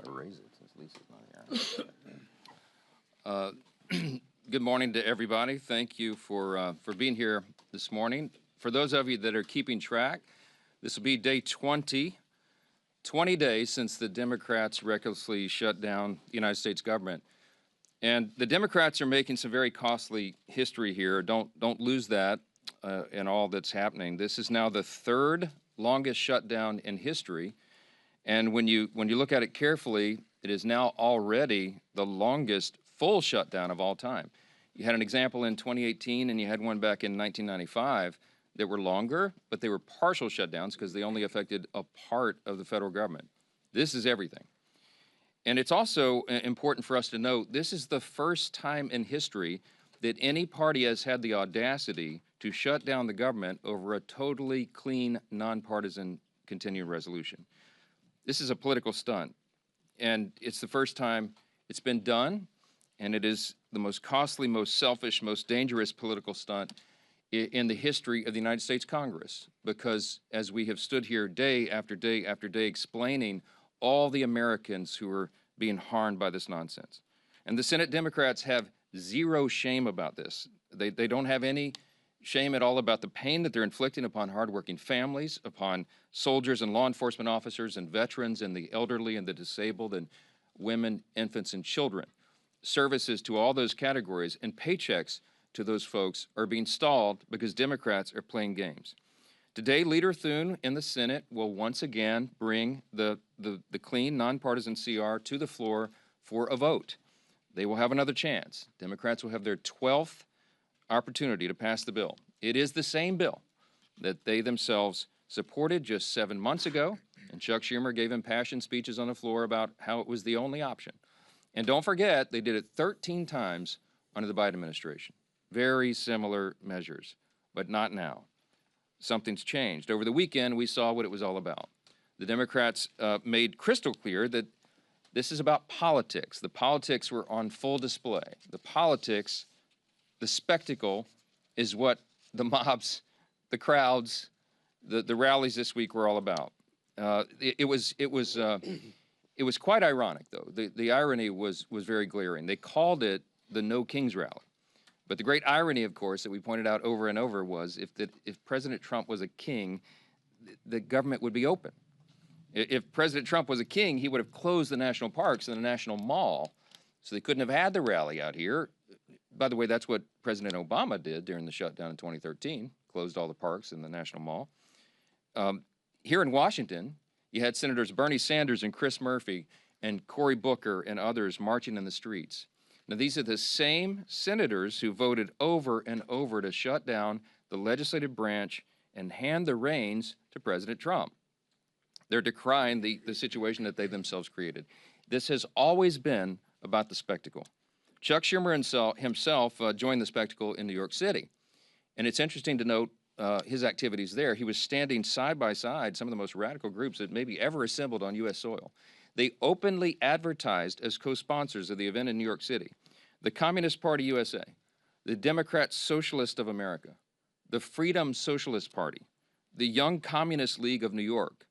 going to raise it since Lisa's not here. Good morning to everybody. Thank you for being here this morning. For those of you that are keeping track, this will be day 20 days since the Democrats recklessly shut down the United States government. And the Democrats are making some very costly history here. Don't lose that in all that's happening. This is now the third longest shutdown in history. And when you look at it carefully, it is now already the longest full shutdown of all time. You had an example in 2018, and you had one back in 1995 that were longer, but they were partial shutdowns because they only affected a part of the federal government. This is everything. And it's also important for us to note, this is the first time in history that any party has had the audacity to shut down the government over a totally clean, nonpartisan continuing resolution. This is a political stunt, and it's the first time it's been done, and it is the most costly, most selfish, most dangerous political stunt in the history of the United States Congress, because as we have stood here day after day after day explaining all the Americans who are being harmed by this nonsense. And the Senate Democrats have zero shame about this. They don't have any shame at all about the pain that they're inflicting upon hardworking families, upon soldiers and law enforcement officers and veterans and the elderly and the disabled and women, infants, and children. Services to all those categories and paychecks to those folks are being stalled because Democrats are playing games. Today, Leader Thune in the Senate will once again bring the clean, nonpartisan CR to the floor for a vote. They will have another chance. Democrats will have their 12th opportunity to pass the bill. It is the same bill that they themselves supported just 7 months ago, and Chuck Schumer gave impassioned speeches on the floor about how it was the only option. And don't forget, they did it 13 times under the Biden administration. Very similar measures, but not now. Something's changed. Over the weekend, we saw what it was all about. The Democrats made crystal clear that this is about politics. The politics were on full display. The politics, the spectacle, is what the mobs, the crowds, the rallies this week were all about. It was quite ironic, though. The irony was very glaring. They called it the No Kings Rally. But the great irony, of course, that we pointed out over and over was if President Trump was a king, the government would be open. If President Trump was a king, he would have closed the national parks and the National Mall, so they couldn't have had the rally out here. By the way, that's what President Obama did during the shutdown in 2013, closed all the parks and the National Mall. Here in Washington, you had Senators Bernie Sanders and Chris Murphy and Cory Booker and others marching in the streets. Now, these are the same senators who voted over and over to shut down the legislative branch and hand the reins to President Trump. They're decrying the situation that they themselves created. This has always been about the spectacle. Chuck Schumer himself joined the spectacle in New York City. And it's interesting to note his activities there. He was standing side by side some of the most radical groups that maybe ever assembled on U.S. soil. They openly advertised as co-sponsors of the event in New York City the Communist Party USA, the Democrat Socialist of America, the Freedom Socialist Party, the Young Communist League of New York,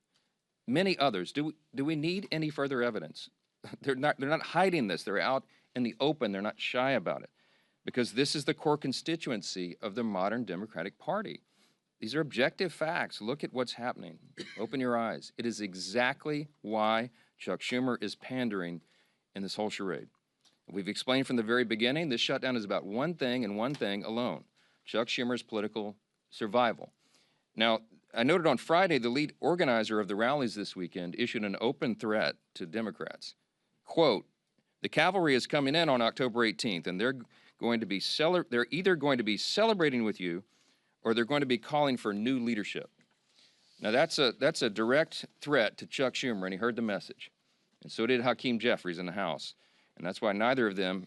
many others. Do we need any further evidence? They're not hiding this. They're out in the open. They're not shy about it, because this is the core constituency of the modern Democratic Party. These are objective facts. Look at what's happening. Open your eyes. It is exactly why Chuck Schumer is pandering in this whole charade. We've explained from the very beginning, this shutdown is about one thing and one thing alone: Chuck Schumer's political survival. Now, I noted on Friday, the lead organizer of the rallies this weekend issued an open threat to Democrats. Quote, "The cavalry is coming in on October 18th, and they're either going to be celebrating with you, or they're going to be calling for new leadership." Now, that's a direct threat to Chuck Schumer, and he heard the message. And so did Hakeem Jeffries in the House. And that's why neither of them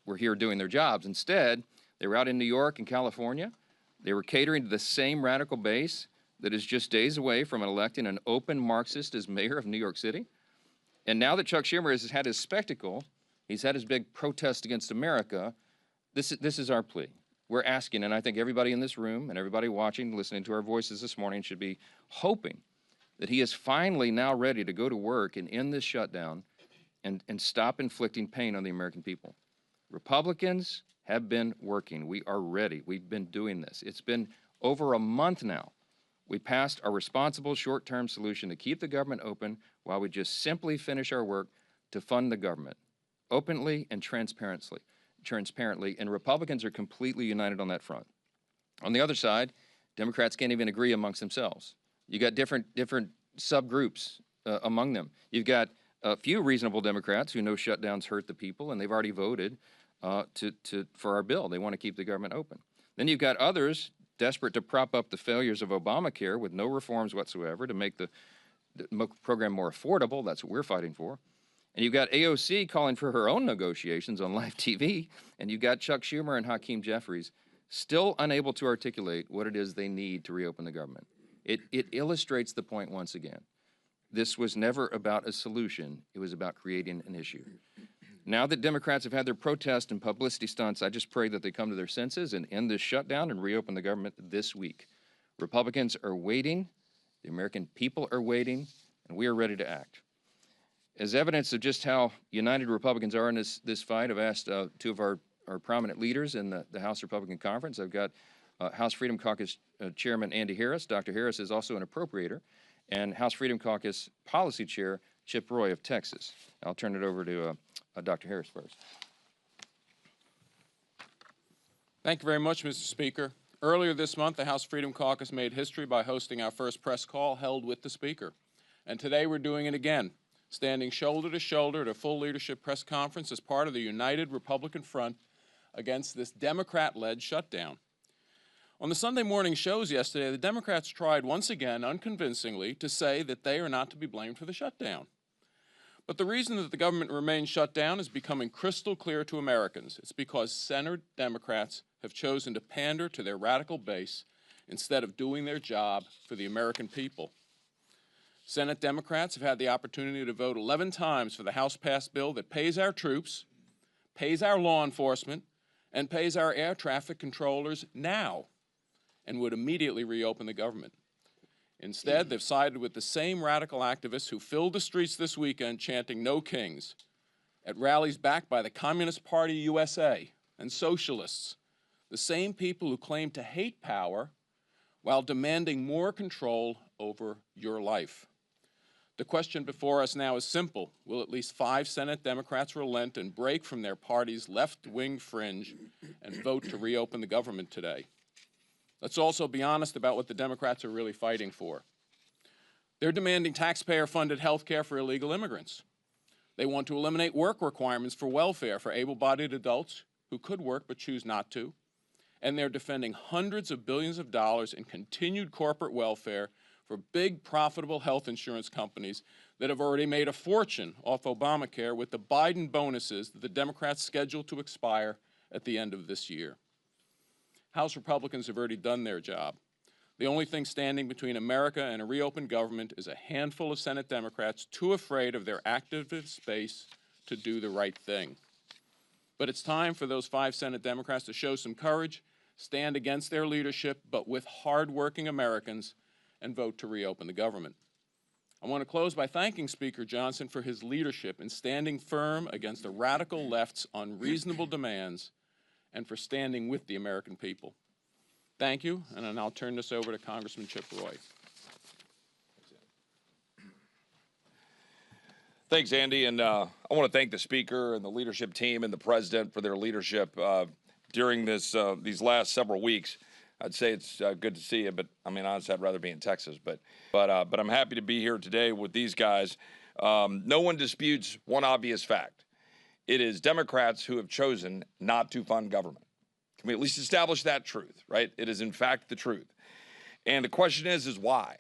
were here doing their jobs. Instead, they were out in New York and California. They were catering to the same radical base that is just days away from electing an open Marxist as mayor of New York City. And now that Chuck Schumer has had his spectacle, he's had his big protest against America, this is our plea. We're asking, and I think everybody in this room and everybody watching, listening to our voices this morning should be hoping that he is finally now ready to go to work and end this shutdown and stop inflicting pain on the American people. Republicans have been working. We are ready. We've been doing this. It's been over a month now. We passed our responsible short-term solution to keep the government open while we just simply finish our work to fund the government openly and transparently, and Republicans are completely united on that front. On the other side, Democrats can't even agree amongst themselves. You got different subgroups among them. You've got a few reasonable Democrats who know shutdowns hurt the people, and they've already voted for our bill. They want to keep the government open. Then you've got others desperate to prop up the failures of Obamacare with no reforms whatsoever to make the program more affordable. That's what we're fighting for. And you've got AOC calling for her own negotiations on live TV, and you've got Chuck Schumer and Hakeem Jeffries still unable to articulate what it is they need to reopen the government. It illustrates the point once again. This was never about a solution. It was about creating an issue. Now that Democrats have had their protest and publicity stunts, I just pray that they come to their senses and end this shutdown and reopen the government this week. Republicans are waiting, the American people are waiting, and we are ready to act. As evidence of just how united Republicans are in this fight, I've asked two of our prominent leaders in the House Republican Conference. I've got House Freedom Caucus Chairman Andy Harris. Dr. Harris is also an appropriator, and House Freedom Caucus Policy Chair Chip Roy of Texas. I'll turn it over to Dr. Harris first. Thank you very much, Mr. Speaker. Earlier this month, the House Freedom Caucus made history by hosting our first press call held with the Speaker. And today we're doing it again, standing shoulder to shoulder at a full leadership press conference as part of the united Republican front against this Democrat-led shutdown. On the Sunday morning shows yesterday, the Democrats tried once again, unconvincingly, to say that they are not to be blamed for the shutdown. But the reason that the government remains shut down is becoming crystal clear to Americans. It's because Senate Democrats have chosen to pander to their radical base instead of doing their job for the American people. Senate Democrats have had the opportunity to vote 11 times for the House-passed bill that pays our troops, pays our law enforcement, and pays our air traffic controllers now, and would immediately reopen the government. Instead, they've sided with the same radical activists who filled the streets this weekend chanting "No Kings" at rallies backed by the Communist Party USA and socialists, the same people who claim to hate power while demanding more control over your life. The question before us now is simple. Will at least 5 Senate Democrats relent and break from their party's left-wing fringe and vote to reopen the government today? Let's also be honest about what the Democrats are really fighting for. They're demanding taxpayer-funded health care for illegal immigrants. They want to eliminate work requirements for welfare for able-bodied adults who could work but choose not to. And they're defending hundreds of billions of dollars in continued corporate welfare for big, profitable health insurance companies that have already made a fortune off Obamacare with the Biden bonuses that the Democrats scheduled to expire at the end of this year. House Republicans have already done their job. The only thing standing between America and a reopened government is a handful of Senate Democrats too afraid of their activist base to do the right thing. But it's time for those 5 Senate Democrats to show some courage, stand against their leadership, but with hardworking Americans, and vote to reopen the government. I want to close by thanking Speaker Johnson for his leadership in standing firm against the radical left's unreasonable demands and for standing with the American people. Thank you, and I'll turn this over to Congressman Chip Roy. Thanks, Andy, and I want to thank the Speaker and the leadership team and the President for their leadership during these last several weeks. I'd say it's good to see you, but I mean, honestly, I'd rather be in Texas. But I'm happy to be here today with these guys. No one disputes one obvious fact. It is Democrats who have chosen not to fund government. Can we at least establish that truth, right? It is, in fact, the truth. And the question is why?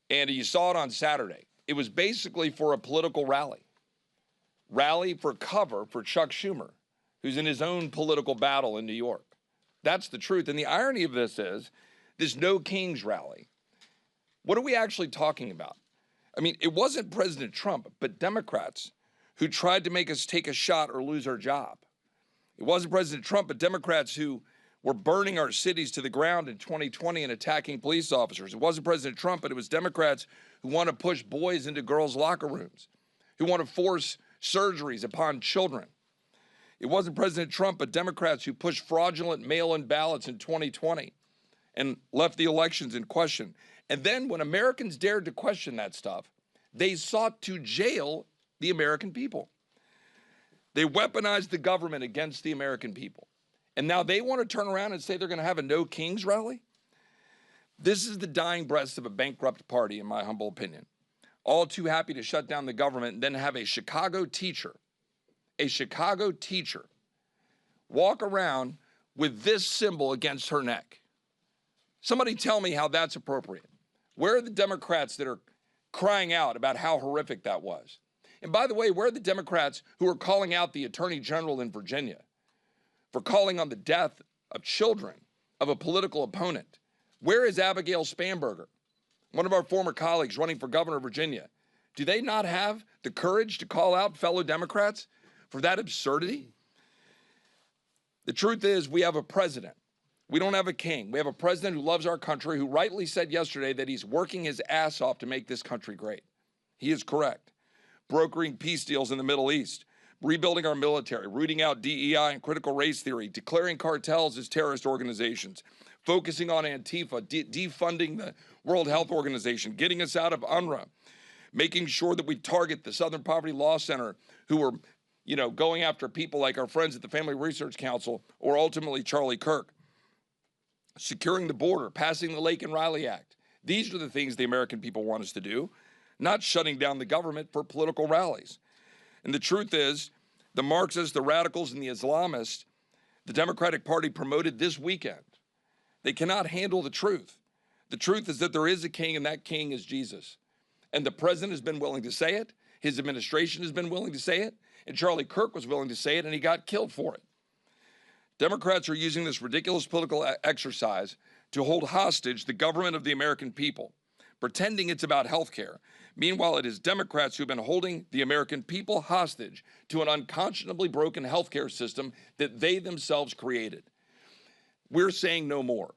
And you saw it on Saturday. It was basically for a political rally for cover for Chuck Schumer, who's in his own political battle in New York. That's the truth. And the irony of this is this No Kings rally. What are we actually talking about? I mean, it wasn't President Trump, but Democrats who tried to make us take a shot or lose our job. It wasn't President Trump, but Democrats who were burning our cities to the ground in 2020 and attacking police officers. It wasn't President Trump, but it was Democrats who want to push boys into girls' locker rooms, who want to force surgeries upon children. It wasn't President Trump, but Democrats who pushed fraudulent mail-in ballots in 2020 and left the elections in question. And then when Americans dared to question that stuff, they sought to jail the American people. They weaponized the government against the American people. And now they want to turn around and say they're going to have a No Kings rally? This is the dying breath of a bankrupt party, in my humble opinion. All too happy to shut down the government and then have a Chicago teacher walk around with this symbol against her neck. Somebody tell me how that's appropriate. Where are the Democrats that are crying out about how horrific that was? And by the way, where are the Democrats who are calling out the Attorney General in Virginia for calling on the death of children of a political opponent? Where is Abigail Spanberger, one of our former colleagues running for governor of Virginia? Do they not have the courage to call out fellow Democrats for that absurdity? The truth is, we have a president. We don't have a king. We have a president who loves our country, who rightly said yesterday that he's working his ass off to make this country great. He is correct. Brokering peace deals in the Middle East, rebuilding our military, rooting out DEI and critical race theory, declaring cartels as terrorist organizations, focusing on Antifa, defunding the World Health Organization, getting us out of UNRWA, making sure that we target the Southern Poverty Law Center, who are, going after people like our friends at the Family Research Council or ultimately Charlie Kirk, securing the border, passing the Lake and Riley Act. These are the things the American people want us to do, not shutting down the government for political rallies. And the truth is, the Marxists, the radicals, and the Islamists, the Democratic Party promoted this weekend. They cannot handle the truth. The truth is that there is a king, and that king is Jesus. And the president has been willing to say it. His administration has been willing to say it. And Charlie Kirk was willing to say it, and he got killed for it. Democrats are using this ridiculous political exercise to hold hostage the government of the American people, pretending it's about health care. Meanwhile, it is Democrats who have been holding the American people hostage to an unconscionably broken health care system that they themselves created. We're saying no more.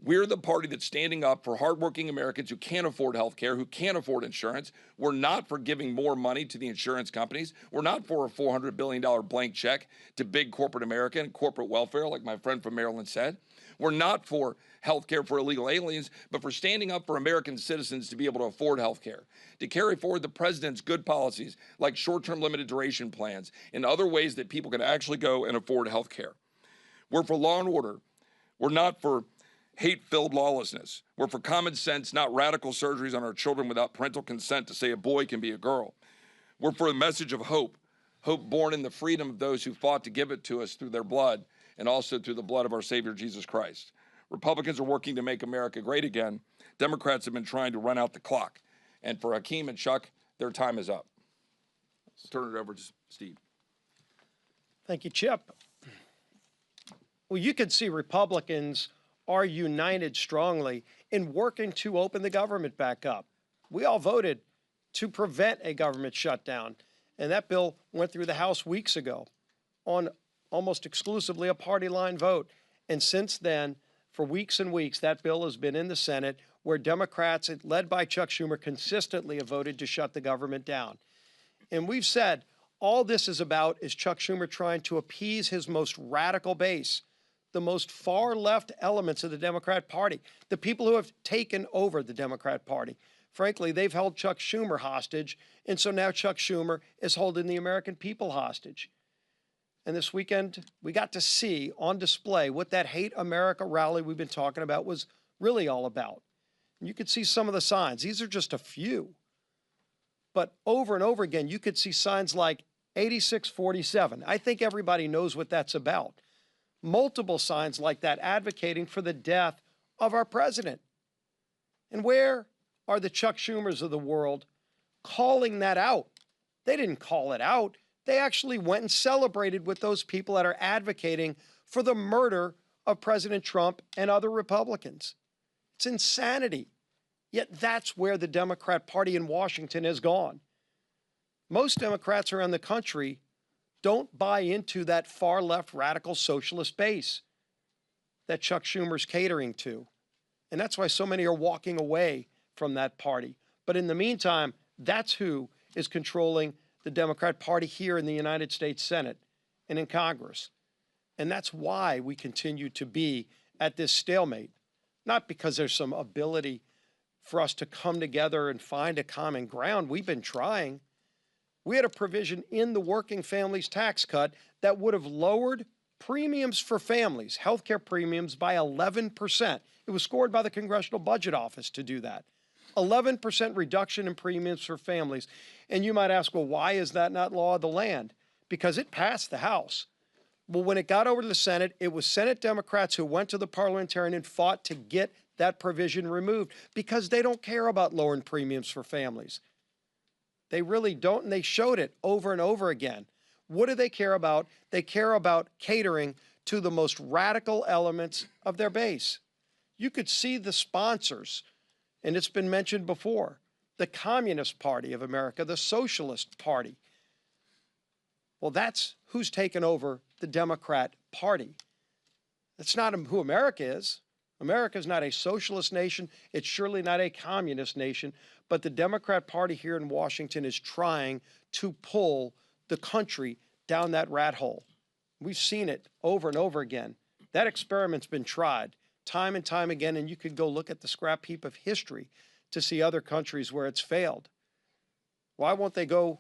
We're the party that's standing up for hardworking Americans who can't afford health care, who can't afford insurance. We're not for giving more money to the insurance companies. We're not for a $400 billion blank check to big corporate America and corporate welfare, like my friend from Maryland said. We're not for health care for illegal aliens, but for standing up for American citizens to be able to afford health care, to carry forward the president's good policies like short-term limited duration plans and other ways that people can actually go and afford health care. We're for law and order. We're not for hate-filled lawlessness. We're for common sense, not radical surgeries on our children without parental consent to say a boy can be a girl. We're for a message of hope, hope born in the freedom of those who fought to give it to us through their blood and also through the blood of our Savior, Jesus Christ. Republicans are working to make America great again. Democrats have been trying to run out the clock. And for Hakeem and Chuck, their time is up. I'll turn it over to Steve. Thank you, Chip. Well, you can see Republicans are united strongly in working to open the government back up. We all voted to prevent a government shutdown, and that bill went through the House weeks ago on almost exclusively a party line vote. And since then, for weeks and weeks, that bill has been in the Senate, where Democrats, led by Chuck Schumer, consistently have voted to shut the government down. And we've said all this is about is Chuck Schumer trying to appease his most radical base, the most far-left elements of the Democrat Party, the people who have taken over the Democrat Party. Frankly, they've held Chuck Schumer hostage, and so now Chuck Schumer is holding the American people hostage. And this weekend, we got to see on display what that Hate America rally we've been talking about was really all about. And you could see some of the signs. These are just a few. But over and over again, you could see signs like 8647. I think everybody knows what that's about. Multiple signs like that advocating for the death of our president. And where are the Chuck Schumers of the world calling that out? They didn't call it out. They actually went and celebrated with those people that are advocating for the murder of President Trump and other Republicans. It's insanity. Yet that's where the Democrat Party in Washington has gone. Most Democrats around the country don't buy into that far-left radical socialist base that Chuck Schumer's catering to. And that's why so many are walking away from that party. But in the meantime, that's who is controlling the the Democrat Party here in the United States Senate and in Congress. And that's why we continue to be at this stalemate, not because there's some ability for us to come together and find a common ground. We've been trying. We had a provision in the working families tax cut that would have lowered premiums for families, healthcare premiums, by 11%. It was scored by the Congressional Budget Office to do that. 11% reduction in premiums for families. And you might ask, well, why is that not law of the land? Because it passed the House. Well, when it got over to the Senate, it was Senate Democrats who went to the parliamentarian and fought to get that provision removed because they don't care about lowering premiums for families. They really don't, and they showed it over and over again. What do they care about? They care about catering to the most radical elements of their base. You could see the sponsors, and it's been mentioned before, the Communist Party of America, the Socialist Party. Well, that's who's taken over the Democrat Party. That's not who America is. America is not a socialist nation. It's surely not a communist nation. But the Democrat Party here in Washington is trying to pull the country down that rat hole. We've seen it over and over again. That experiment's been tried time and time again, and you could go look at the scrap heap of history to see other countries where it's failed. Why won't they go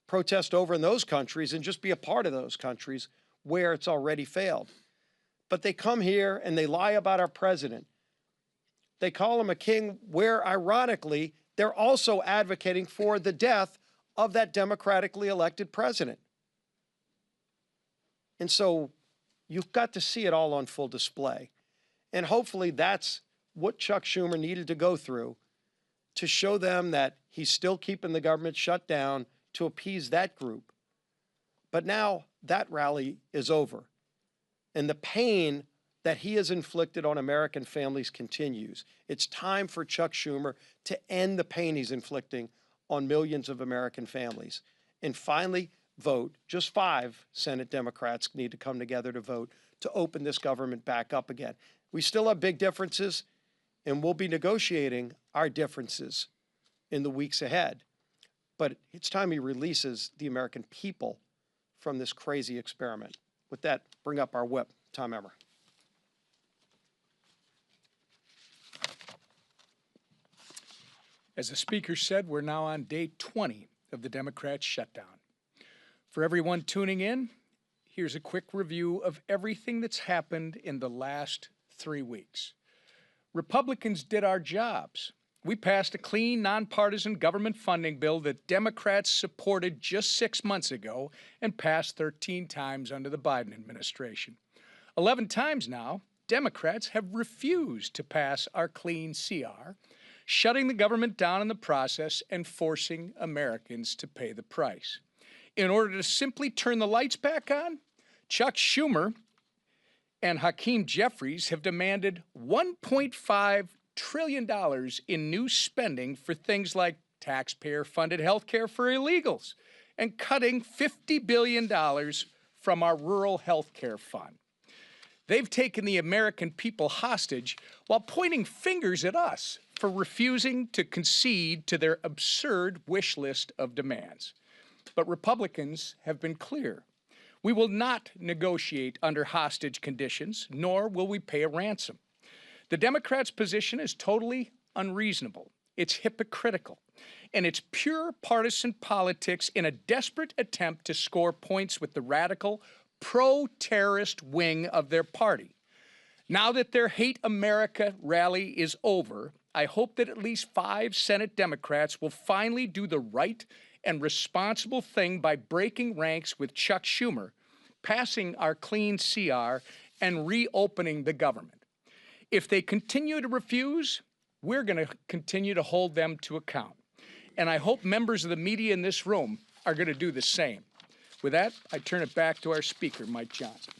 protest over in those countries and just be a part of those countries where it's already failed? But they come here and they lie about our president. They call him a king, where ironically, they're also advocating for the death of that democratically elected president. And so you've got to see it all on full display. And hopefully that's what Chuck Schumer needed to go through to show them that he's still keeping the government shut down to appease that group. But now that rally is over. And the pain that he has inflicted on American families continues. It's time for Chuck Schumer to end the pain he's inflicting on millions of American families. And finally, vote. Just 5 Senate Democrats need to come together to vote to open this government back up again. We still have big differences, and we'll be negotiating our differences in the weeks ahead. But it's time he releases the American people from this crazy experiment. With that, bring up our whip. Tom Emmer. As the Speaker said, we're now on day 20 of the Democrats' shutdown. For everyone tuning in, here's a quick review of everything that's happened in the last 3 weeks. Republicans did our jobs. We passed a clean, nonpartisan government funding bill that Democrats supported just 6 months ago and passed 13 times under the Biden administration. 11 times now, Democrats have refused to pass our clean CR, shutting the government down in the process and forcing Americans to pay the price. In order to simply turn the lights back on, Chuck Schumer and Hakeem Jeffries have demanded $1.5 trillion in new spending for things like taxpayer-funded health care for illegals and cutting $50 billion from our rural health care fund. They've taken the American people hostage while pointing fingers at us for refusing to concede to their absurd wish list of demands. But Republicans have been clear. We will not negotiate under hostage conditions, nor will we pay a ransom. The Democrats' position is totally unreasonable. It's hypocritical, and it's pure partisan politics in a desperate attempt to score points with the radical, pro-terrorist wing of their party. Now that their Hate America rally is over, I hope that at least 5 Senate Democrats will finally do the right and responsible thing by breaking ranks with Chuck Schumer, passing our clean CR, and reopening the government. If they continue to refuse, we're going to continue to hold them to account. And I hope members of the media in this room are going to do the same. With that, I turn it back to our Speaker, Mike Johnson.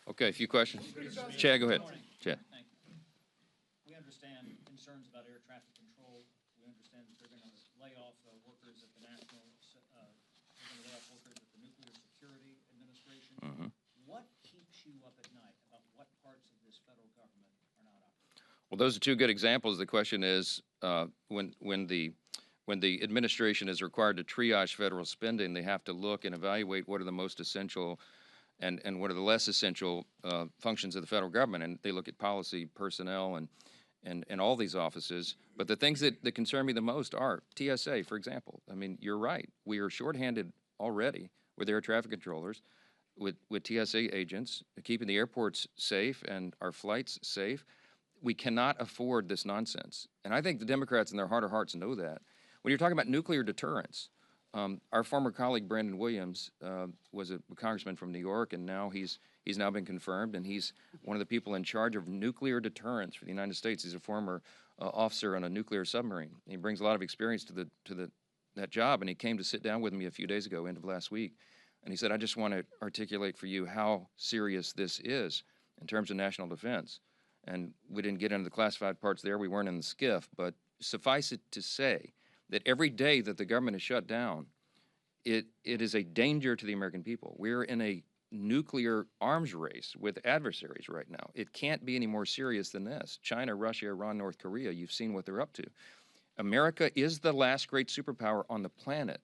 Okay, a few questions. Chad, go ahead. Chad. Thank you. We understand concerns about air traffic control. We understand that they're going to lay off workers at the Nuclear Security Administration. What keeps you up at night about what parts of this federal government are not operating? Well, those are 2 good examples. The question is, when when the administration is required to triage federal spending, they have to look and evaluate what are the most essential and what are the less essential functions of the federal government. And they look at policy, personnel, and all these offices. But the things that concern me the most are TSA, for example. I mean, you're right. We are shorthanded already with air traffic controllers, with TSA agents, keeping the airports safe and our flights safe. We cannot afford this nonsense. And I think the Democrats in their heart of hearts know that. When you're talking about nuclear deterrence, our former colleague Brandon Williams was a congressman from New York, and now he's now been confirmed, and he's one of the people in charge of nuclear deterrence for the United States. He's a former officer on a nuclear submarine. He brings a lot of experience to that job, and he came to sit down with me a few days ago, end of last week, and he said, "I just want to articulate for you how serious this is in terms of national defense." And we didn't get into the classified parts there. We weren't in the skiff, but suffice it to say that every day that the government is shut down, it is a danger to the American people. We're in a nuclear arms race with adversaries right now. It can't be any more serious than this. China, Russia, Iran, North Korea, you've seen what they're up to. America is the last great superpower on the planet,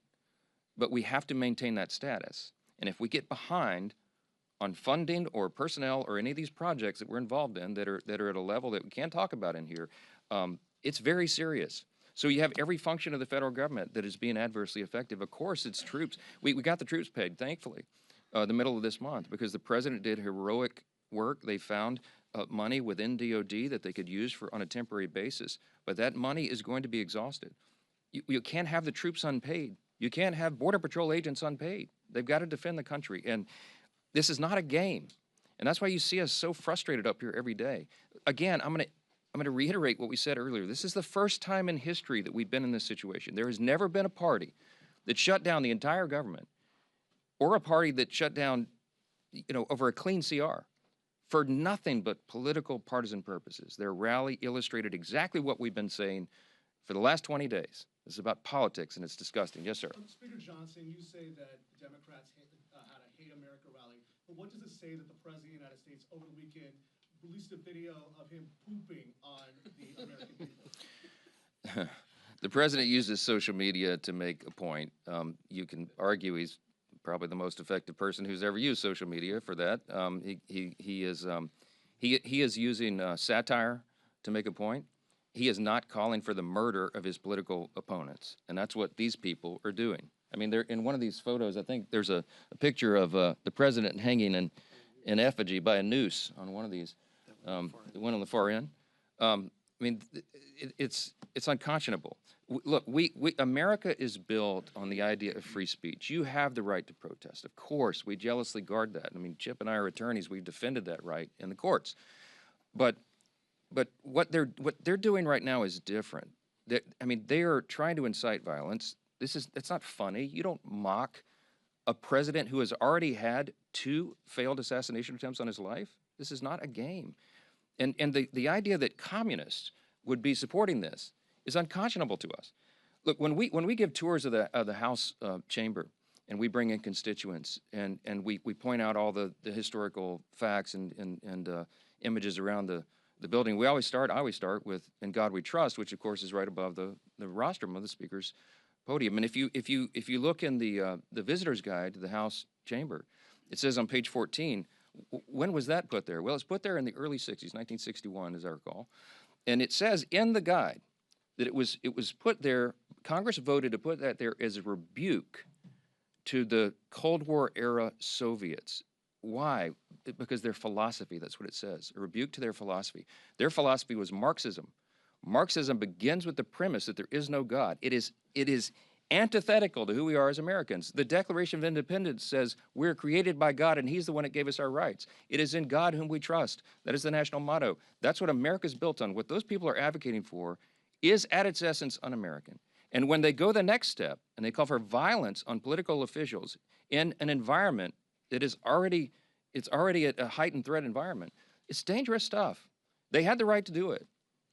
but we have to maintain that status. And if we get behind on funding or personnel or any of these projects that we're involved in that are at a level that we can't talk about in here, it's very serious. So you have every function of the federal government that is being adversely affected. Of course, it's troops. We got the troops paid, thankfully, the middle of this month, because the president did heroic work. They found money within DOD that they could use on a temporary basis. But that money is going to be exhausted. You can't have the troops unpaid. You can't have Border Patrol agents unpaid. They've got to defend the country. And this is not a game. And that's why you see us so frustrated up here every day. Again, I'm going to reiterate what we said earlier. This is the first time in history that we've been in this situation. There has never been a party that shut down the entire government or a party that shut down, over a clean CR for nothing but political partisan purposes. Their rally illustrated exactly what we've been saying for the last 20 days. This is about politics, and it's disgusting. Yes, sir. Speaker Johnson, you say that Democrats had a Hate America rally, but what does it say that the President of the United States over the weekend released a video of him pooping on the American people? The president uses social media to make a point. You can argue he's probably the most effective person who's ever used social media for that. He is using satire to make a point. He is not calling for the murder of his political opponents, and that's what these people are doing. I mean, they're in one of these photos. I think there's a picture of the president hanging in effigy by a noose on one of these. The one on the far end. I mean, it's unconscionable. Look, America is built on the idea of free speech. You have the right to protest. Of course, we jealously guard that. I mean, Chip and I are attorneys. We've defended that right in the courts. But what they're doing right now is different. They are trying to incite violence. It's not funny. You don't mock a president who has already had 2 failed assassination attempts on his life. This is not a game. And the idea that communists would be supporting this is unconscionable to us. Look, when we give tours of the House chamber and we bring in constituents and we point out all the historical facts and images around the building, I always start with "In God We Trust," which of course is right above the rostrum of the Speaker's podium. And if you look in the visitor's guide to the House chamber, it says on page 14. When was that put there? Well, it's put there in the early 60s, 1961, as I recall. And it says in the guide that it was put there, Congress voted to put that there as a rebuke to the Cold War era Soviets. Why? Because their philosophy, that's what it says, a rebuke to their philosophy. Their philosophy was Marxism. Marxism begins with the premise that there is no God. It is antithetical to who we are as Americans. The Declaration of Independence says we're created by God and He's the one that gave us our rights. It is in God whom we trust. That is the national motto. That's what America's built on. What those people are advocating for is at its essence un-American. And when they go the next step and they call for violence on political officials in an environment that is already a heightened threat environment, it's dangerous stuff. They had the right to do it.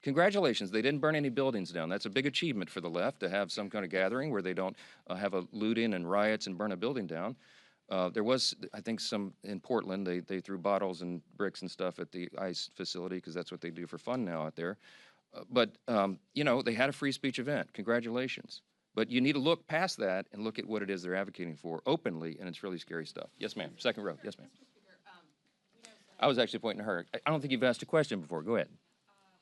Congratulations, they didn't burn any buildings down. That's a big achievement for the left, to have some kind of gathering where they don't have a looting and riots and burn a building down. There was, I think, some in Portland, they threw bottles and bricks and stuff at the ICE facility because that's what they do for fun now out there. But they had a free speech event. Congratulations. But you need to look past that and look at what it is they're advocating for openly, and it's really scary stuff. Yes, ma'am. Second row. Yes, ma'am. I was actually pointing to her. I don't think you've asked a question before. Go ahead.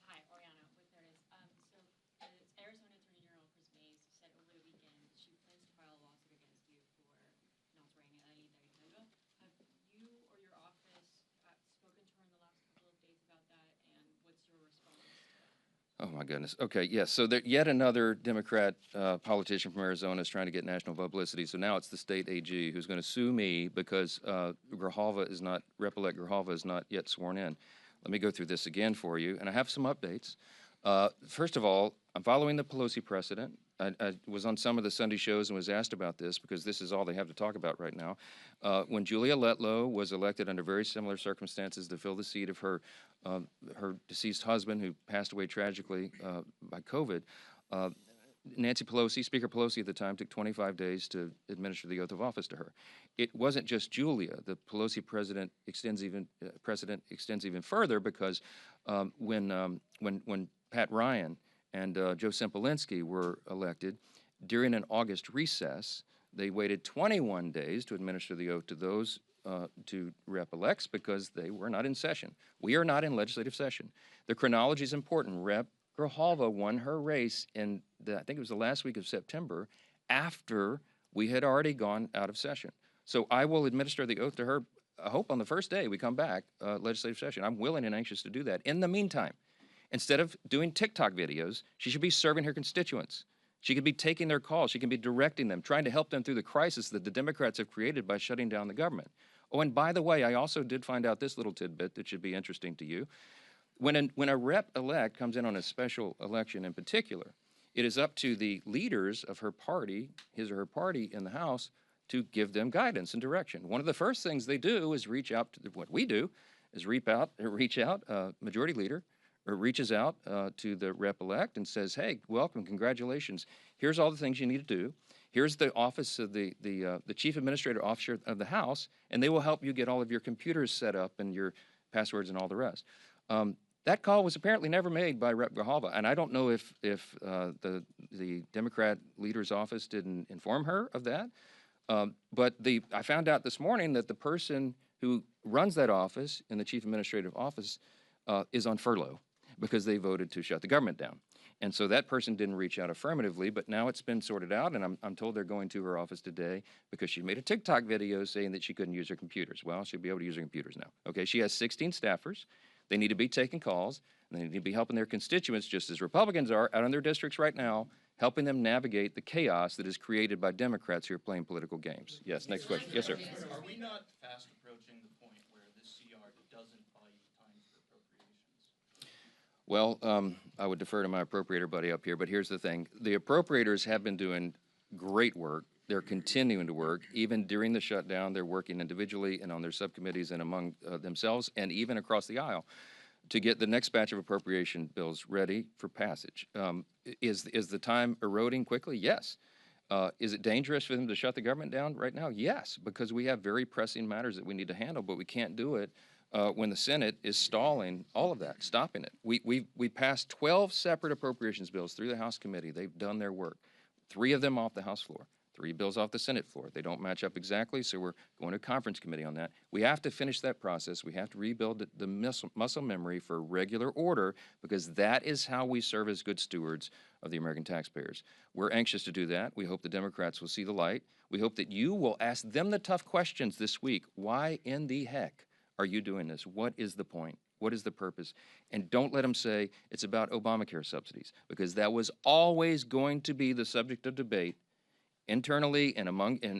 Hi, Oriana with There It Is. So the Arizona Attorney General Chris Mays said over the weekend that she plans to file a lawsuit against you for not swearing in any Have you or your office spoken to her in the last couple of days about that, and what's your response to that? Oh, my goodness. Okay, yes. So there, yet another Democrat politician from Arizona is trying to get national publicity. So now it's the state AG who's going to sue me because Rep-elect Grijalva is not yet sworn in. Let me go through this again for you, and I have some updates. First of all, I'm following the Pelosi precedent. I was on some of the Sunday shows and was asked about this because this is all they have to talk about right now. When Julia Letlow was elected under very similar circumstances to fill the seat of her deceased husband, who passed away tragically by COVID, Nancy Pelosi, Speaker Pelosi at the time, took 25 days to administer the oath of office to her. It wasn't just Julia. The Pelosi precedent extends even further because when Pat Ryan and Joe Sempolinski were elected, during an August recess, they waited 21 days to administer the oath to those two rep-elects because they were not in session. We are not in legislative session. The chronology is important. Rep. Grijalva won her race in, I think it was the last week of September, after we had already gone out of session. So I will administer the oath to her, I hope on the first day we come back, legislative session. I'm willing and anxious to do that. In the meantime, instead of doing TikTok videos, she should be serving her constituents. She could be taking their calls. She can be directing them, trying to help them through the crisis that the Democrats have created by shutting down the government. Oh, and by the way, I also did find out this little tidbit that should be interesting to you. When a rep-elect comes in on a special election in particular, it is up to the leaders of her party, his or her party in the House, to give them guidance and direction. One of the first things they do is reach out to what we do is reach out, majority leader, or reaches out to the rep-elect and says, hey, welcome, congratulations. Here's all the things you need to do. Here's the office of the chief administrative officer of the House, and they will help you get all of your computers set up and your passwords and all the rest. That call was apparently never made by Rep. Grijalva, and I don't know if the Democrat leader's office didn't inform her of that. But I found out this morning that the person who runs that office in the chief administrative office is on furlough because they voted to shut the government down. And so that person didn't reach out affirmatively, but now it's been sorted out, and I'm told they're going to her office today because she made a TikTok video saying that she couldn't use her computers. Well, she'll be able to use her computers now. Okay, she has 16 staffers. They need to be taking calls, and they need to be helping their constituents, just as Republicans are out in their districts right now, helping them navigate the chaos that is created by Democrats who are playing political games. Yes, next question. Yes, sir. Are we not fast approaching the point where this CR doesn't buy you time for appropriations? Well, I would defer to my appropriator buddy up here, but here's the thing. The appropriators have been doing great work. They're continuing to work. Even during the shutdown, they're working individually and on their subcommittees and among themselves and even across the aisle to get the next batch of appropriation bills ready for passage. Is the time eroding quickly? Yes. Is it dangerous for them to shut the government down right now? Yes, because we have very pressing matters that we need to handle, but we can't do it when the Senate is stalling all of that, stopping it. We passed 12 separate appropriations bills through the House committee. They've done their work. 3 of them off the House floor. 3 bills off the Senate floor. They don't match up exactly, so we're going to conference committee on that. We have to finish that process. We have to rebuild the muscle memory for regular order because that is how we serve as good stewards of the American taxpayers. We're anxious to do that. We hope the Democrats will see the light. We hope that you will ask them the tough questions this week. Why in the heck are you doing this? What is the point? What is the purpose? And don't let them say it's about Obamacare subsidies because that was always going to be the subject of debate internally and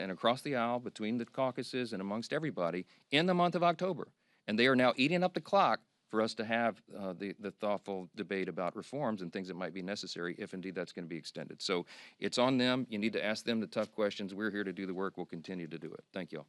across the aisle between the caucuses and amongst everybody in the month of October. And they are now eating up the clock for us to have the thoughtful debate about reforms and things that might be necessary if indeed that's going to be extended. So it's on them. You need to ask them the tough questions. We're here to do the work. We'll continue to do it. Thank you all.